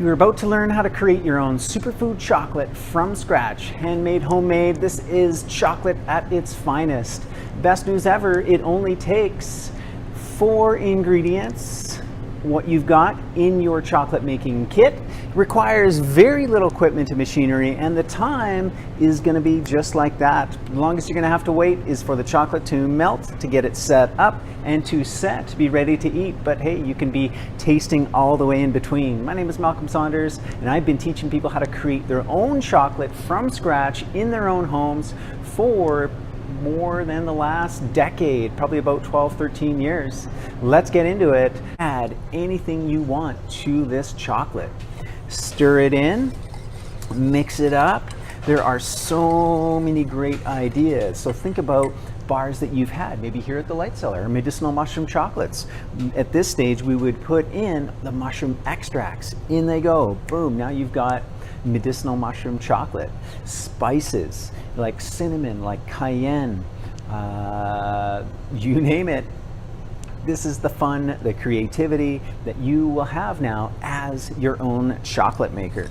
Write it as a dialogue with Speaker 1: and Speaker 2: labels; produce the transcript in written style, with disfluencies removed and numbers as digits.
Speaker 1: You're about to learn how to create your own superfood chocolate from scratch. Handmade, homemade, this is chocolate at its finest. Best news ever, it only takes 4 ingredients. What you've got in your chocolate making kit requires very little equipment and machinery, and the time is going to be just like that. The longest you're going to have to wait is for the chocolate to melt, to get it set up, and to set, to be ready to eat. But hey, you can be tasting all the way in between. My name is Malcolm Saunders, and I've been teaching people how to create their own chocolate from scratch in their own homes for more than the last decade, probably about 12, 13 years. Let's get into it. Add anything you want to this chocolate. Stir it in, mix it up. There are so many great ideas. So think about bars that you've had, maybe here at the Light Cellar, or medicinal mushroom chocolates. At this stage, we would put in the mushroom extracts. In they go, boom, now you've got medicinal mushroom chocolate. Spices like cinnamon, like cayenne, you name it. This is the fun, the creativity that you will have now as your own chocolate maker.